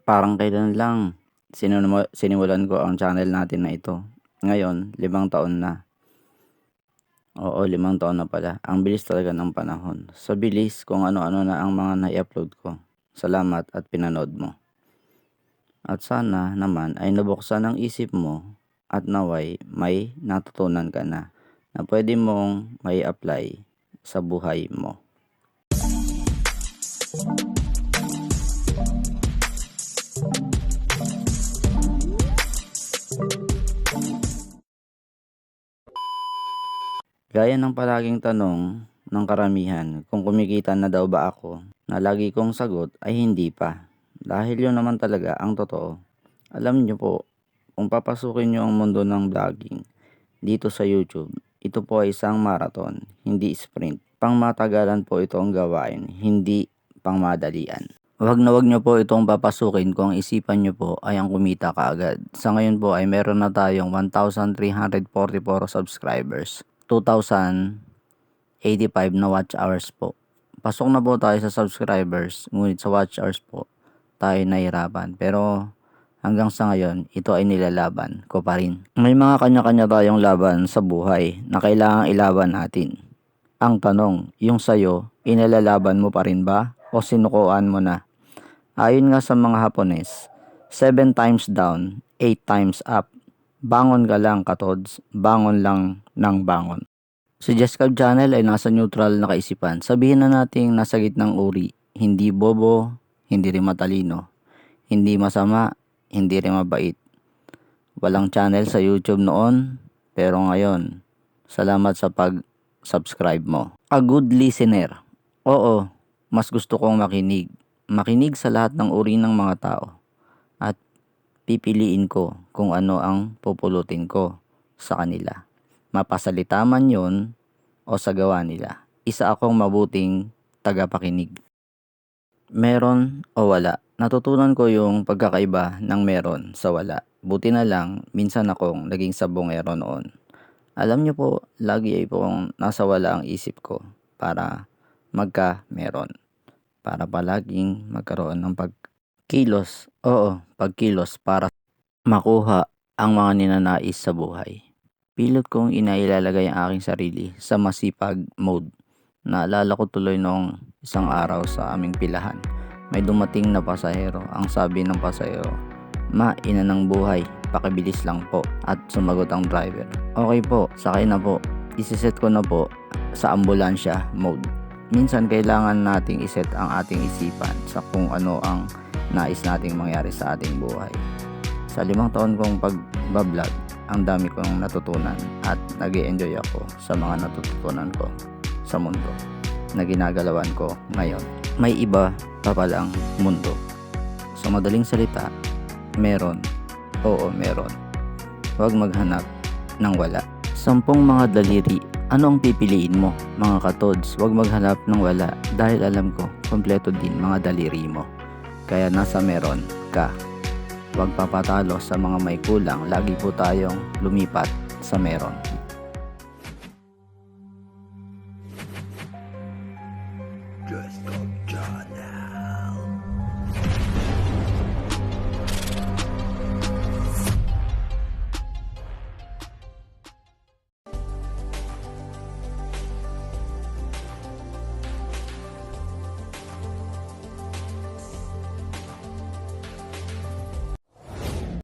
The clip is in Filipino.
Parang kailan lang sinimulan ko ang channel natin na ito. Ngayon, 5 taon na. Oo, 5 taon na pala. Ang bilis talaga ng panahon. Sa bilis kung ano-ano na ang mga nai-upload ko. Salamat at pinanood mo. At sana naman ay nabuksan ang isip mo at naway may natutunan ka na pwede mong may apply sa buhay mo. Gaya ng palaging tanong ng karamihan kung kumikita na daw ba ako, na lagi kong sagot ay hindi pa. Dahil yun naman talaga ang totoo. Alam nyo po, kung papasukin nyo ang mundo ng vlogging dito sa YouTube, ito po ay isang marathon, hindi sprint. Pangmatagalan po ito ang gawain, hindi pangmadalian. Wag nyo po itong papasukin kung isipan nyo po ay ang kumita kaagad. Sa ngayon po ay meron na tayong 1,344 subscribers. 2,085 na watch hours po. Pasok na po tayo sa subscribers, ngunit sa watch hours po tayo nahirapan. Pero hanggang sa ngayon, ito ay nilalaban ko pa rin. May mga kanya-kanya tayong laban sa buhay na kailangang ilaban natin. Ang tanong, yung sayo, inilalaban mo pa rin ba o sinukuan mo na? Ayon nga sa mga Hapones, 7 times down, 8 times up. Bangon ka lang katods, bangon lang ng bangon. Si Jesscab Channel ay nasa neutral na kaisipan. Sabihin na nating nasa gitnang uri, hindi bobo, hindi rin matalino, hindi masama, hindi rin mabait. Walang channel sa YouTube noon, pero ngayon, salamat sa pag-subscribe mo. A good listener. Oo, mas gusto kong makinig. Makinig sa lahat ng uri ng mga tao. At pipiliin ko kung ano ang pupulutin ko sa kanila. Mapasalita man yon o sa gawa nila. Isa akong mabuting tagapakinig. Meron o wala. Natutunan ko yung pagkakaiba ng meron sa wala. Buti na lang, minsan akong naging sabongero noon. Alam niyo po, lagi ay pong nasa wala ang isip ko para magka-meron. Para palaging magkaroon ng pagkilos para makuha ang mga ninanais sa buhay. Pilot kong inailalagay ang aking sarili sa masipag mode. Naalala ko tuloy noong isang araw sa aming pilahan. May dumating na pasahero. Ang sabi ng pasahero, "Ma, ina ng buhay, pakibilis lang po." At sumagot ang driver, "Okay po, sakay na po." Isiset ko na po sa ambulansya mode. Minsan kailangan nating iset ang ating isipan sa kung ano ang nais nating mangyari sa ating buhay. Sa 5 taon kong pag-vlog, ang dami kong natutunan at nag-e-enjoy ako sa mga natututunan ko sa mundo na ginagalawan ko ngayon. May iba pa palang mundo. Sa madaling salita, meron. Oo, meron. Huwag maghanap ng wala. 10 mga daliri. Ano ang pipiliin mo? Mga katods, huwag maghanap ng wala dahil alam ko, kompleto din mga daliri mo. Kaya nasa meron ka. Huwag papatalo sa mga may kulang. Lagi po tayong lumipat sa meron.